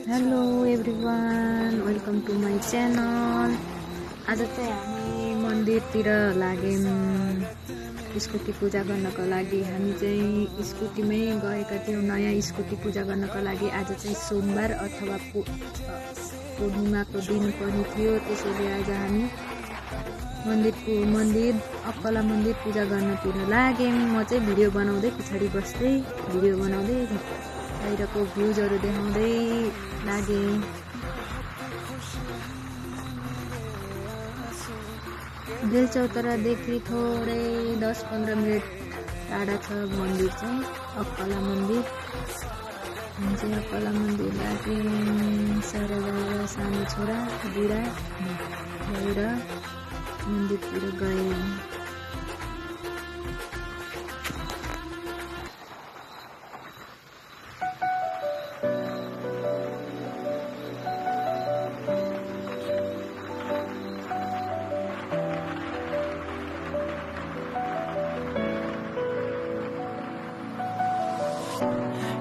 Hello everyone, welcome to my channel. आज चाहिँ हामी मन्दिरतिर लाग्यौँ स्कुटी पूजा गर्नको लागि। हामी चाहिँ स्कुटीमै गएका थियौँ, नयाँ स्कुटी पूजा गर्नको लागि। आज चाहिँ सोमबार अथवा पूर्णिमाको दिन पनि थियो, त्यसैले आज हामी मन्दिर अक्कला मन्दिर पूजा गर्नतिर लाग्यौँ। म चाहिँ भिडियो बनाउँदै पछाडि बस्दै भिडियो बनाउँदै बाहिरको भ्यूजहरू देखाउँदै लागेँ। बेलचौतारादेखि थोरै 10-15 मिनट टाढा छ मन्दिर चाहिँ, अक्कला मन्दिर। हामी चाहिँ अक्कला मन्दिर लाग्यौँ। सारा सानो छोरा बुढा भएर मन्दिरतिर गयौँ।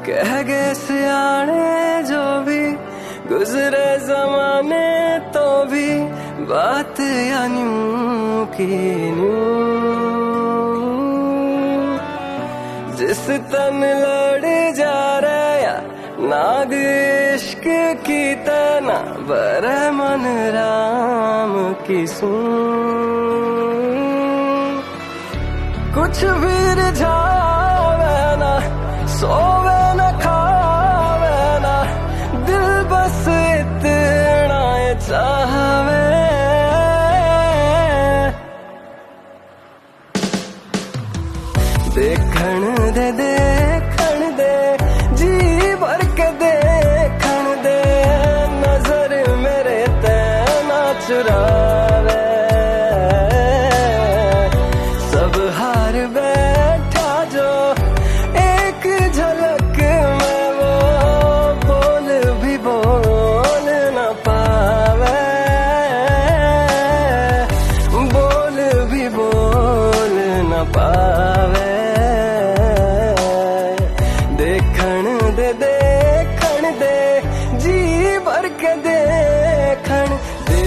कह गए सियाने जो भी गुजरे जमाने, तो भी बात यानी की जिस तन लड़ जा रहा नाग इश्क की तना बर मन राम की सुन। कुछ भी रिझावे ना सोवे न खावे ना, दिल बस इतना चाहवे। देखण दे जी भर के देखण दे, नजर मेरे तेना चुरावे। सब हार बैठा जो एक झलक में वो बोल भी बोल न पावे, बोल भी बोल न पावे। देखण दे जी भर के देखण दे।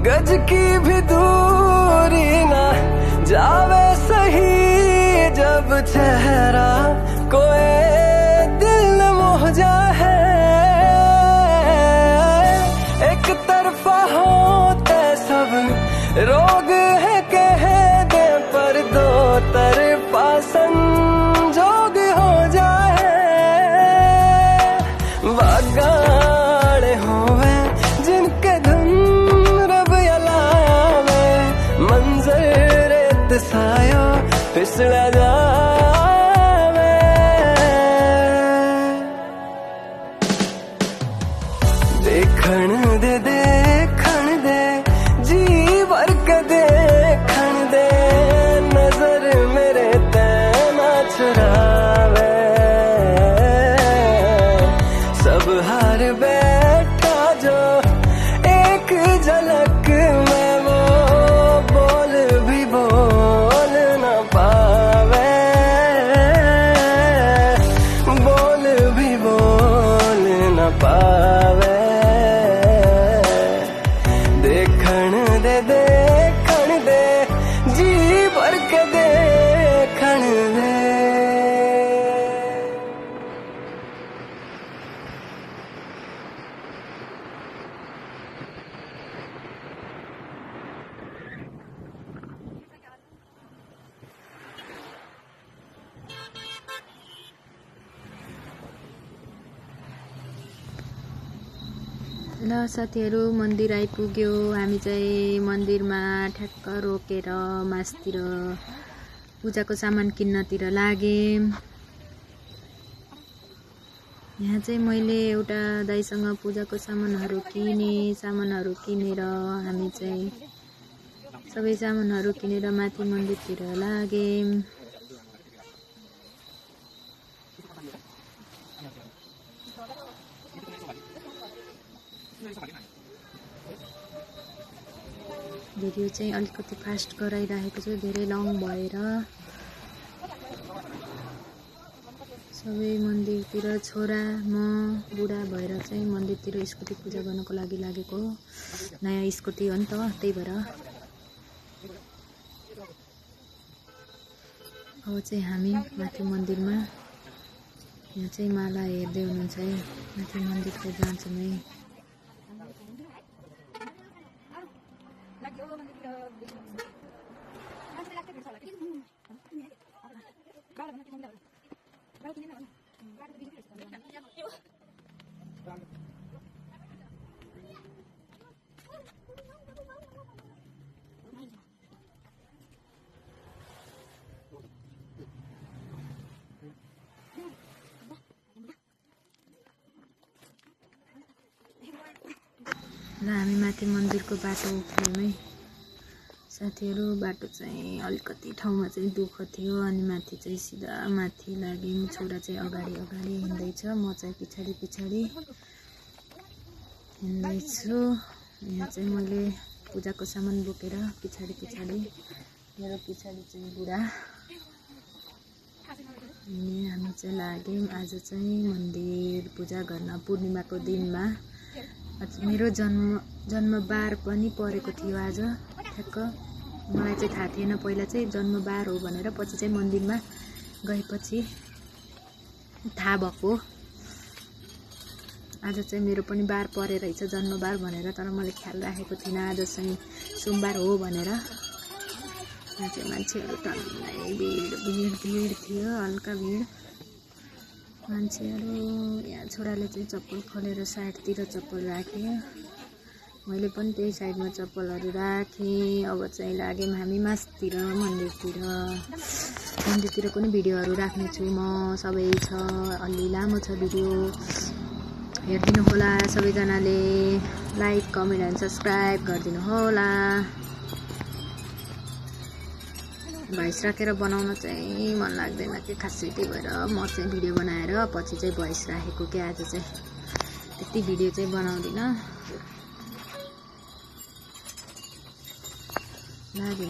गज की भी दूरी ना जावे सही, जब चेहरा कोई दिल न मोह जाए। एक तरफा होते सब रोग है कह दे, पर दो तरफा संजोग हो जाए। बागाड़े होवे जिनके धुन रब अलावे, मंजर रेत सायो फिसला जावे। देखण दे जी भर के देखण दे, नजर मेरे तेना चुरावे। सब हार बैठा जो एक झलक में वो बोल भी बोल न पावे, बोल भी बोल न पावे। देखण दे जी भर के देखण दे। ल साथीहरू, मन्दिर आइपुग्यो। हामी चाहिँ मन्दिरमा ठ्याक्क रोकेर मासतिर पूजाको सामान किन्नतिर लागेँ। यहाँ चाहिँ मैले एउटा दाइसँग पूजाको सामानहरू किनेर हामी चाहिँ सबै सामानहरू किनेर माथि मन्दिरतिर लाग्यौँ। भिडियो चाहिँ अलिकति फास्ट गराइरहेको छु, धेरै लङ भएर। सबै मन्दिरतिर छोरा म बुढा भएर चाहिँ मन्दिरतिर स्कुटी पूजा गर्नको लागि लागेको। नयाँ स्कुटी हो नि त, त्यही भएर। अब चाहिँ हामी माथि मन्दिरमा, यहाँ चाहिँ माला हेर्दै हुनुहुन्छ है, माथि मन्दिरको जान्छौँ है। ल हामी माथि मन्दिरको बाटो उक्ल्यौँ है साथीहरू। बाटो चाहिँ अलिकति ठाउँमा चाहिँ दुःख थियो, अनि माथि चाहिँ सिधा माथि लाग्यौँ। छोरा चाहिँ अगाडि अगाडि हिँड्दैछ, म चाहिँ पछाडि पछाडि हिँड्दैछु। यहाँ चाहिँ मैले पूजाको सामान बोकेर पछाडि पछाडि, मेरो पछाडि चाहिँ बुढा, अनि हामी चाहिँ लाग्यौँ आज चाहिँ मन्दिर पूजा गर्न। पूर्णिमाको दिनमा मेरो जन्मबार पनि परेको थियो आज ठ्याक्क। मलाई चाहिँ थाहा थिएन पहिला चाहिँ जन्मबार हो भनेर, पछि चाहिँ मन्दिरमा गएपछि थाहा भएको। आज चाहिँ मेरो पनि बार परे रहेछ जन्मबार भनेर, तर मैले ख्याल राखेको थिइनँ आज चाहिँ सोमबार हो भनेर। यहाँ चाहिँ मान्छेहरू टन्नै भिड थियो, हल्का भिड मान्छेहरू। यहाँ छोराले चाहिँ चप्पल खोलेर साइडतिर चप्पल राख्यो, मैले पनि त्यही साइडमा चप्पलहरू राखेँ। अब चाहिँ लाग्यौँ हामी मासतिर मन्दिरतिर पनि भिडियोहरू राख्नेछु म। सबै छ, अलि लामो छ भिडियो, हेरिदिनु होला सबैजनाले। लाइक कमेन्ट एन्ड सब्सक्राइब गरिदिनु होला। भोइस राखेर बनाउन चाहिँ मन लाग्दैन कि खासै, त्यही भएर म चाहिँ भिडियो बनाएर पछि चाहिँ भोइस राखेको कि आज चाहिँ त्यति भिडियो चाहिँ बनाउँदिनँ। लाग्यो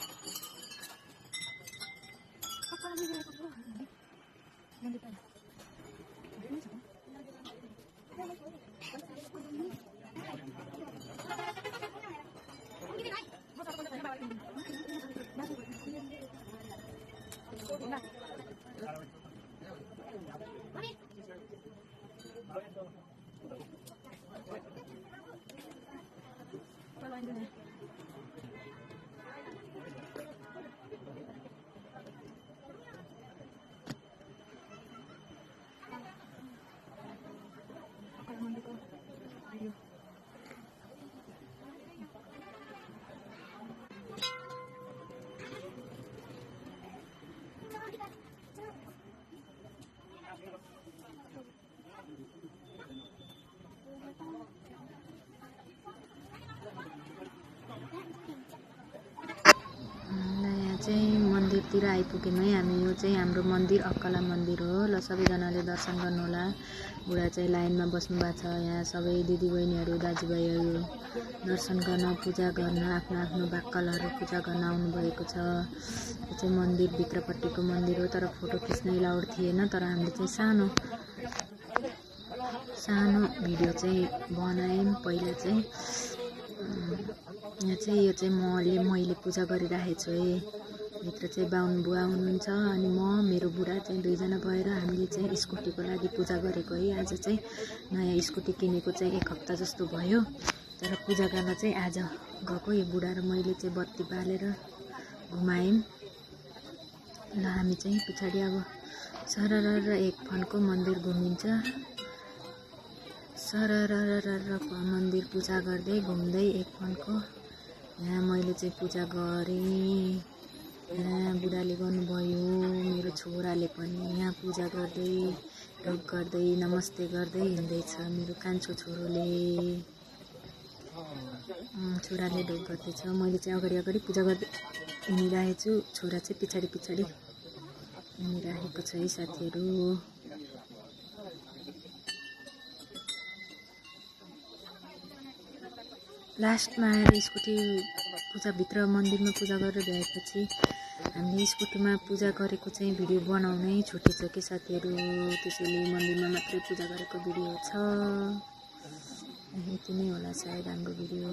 चाहिँ मन्दिरतिर आइपुग्यौँ है हामी। यो चाहिँ हाम्रो मन्दिर अक्कला मन्दिर हो। ल सबैजनाले दर्शन गर्नु होला। बुढा चाहिँ लाइनमा बस्नु भएको छ। यहाँ सबै दिदीबहिनीहरू दाजुभाइहरू दर्शन गर्न, पूजा गर्न, आफ्नो आफ्नो बाक्कलहरू पूजा गर्न आउनुभएको छ। यो चाहिँ मन्दिर भित्रपट्टिको मन्दिर हो, तर फोटो खिच्न एलाउड थिएन। तर हामीले चाहिँ सानो भिडियो चाहिँ बनायौँ पहिला चाहिँ। यहाँ चाहिँ यो चाहिँ मैले पूजा गरिराखेको छु है। भित्र चाहिँ बाहुन बुवा हुनुहुन्छ, अनि म मेरो बुढा चाहिँ दुईजना भएर हामीले चाहिँ स्कुटीको लागि पूजा गरेको है। आज चाहिँ नयाँ स्कुटी किनेको चाहिँ 1 हप्ता जस्तो भयो, तर पूजा गर्न चाहिँ आज गएको। यो बुढा र मैले चाहिँ बत्ती बालेर घुमायौँ। ल हामी चाहिँ पछाडि अब सरर एक फन्को मन्दिर घुमिन्छ। सरर मन्दिर पूजा गर्दै घुम्दै एक फन्को। यहाँ मैले चाहिँ पूजा गरेँ, यहाँ बुढाले गर्नुभयो, मेरो छोराले पनि यहाँ पूजा गर्दै ढोक गर्दै नमस्ते गर्दै हिँड्दैछ। मेरो कान्छो छोराले ढोक गर्दैछ। मैले चाहिँ अगाडि अगाडि पूजा गर्दै हिँडिरहेको छु, छोरा चाहिँ पछाडि पछाडि हिँडिरहेको छ है साथीहरू। लास्टमा आएर स्कुटी पूजाभित्र मन्दिरमा पूजा गरेर भएपछि हामीले स्कुटीमा पूजा गरेको चाहिँ भिडियो बनाउनै छुटेछ कि साथीहरू। त्यसैले मन्दिरमा मात्रै पूजा गरेको भिडियो छ। यति नै होला सायद हाम्रो भिडियो।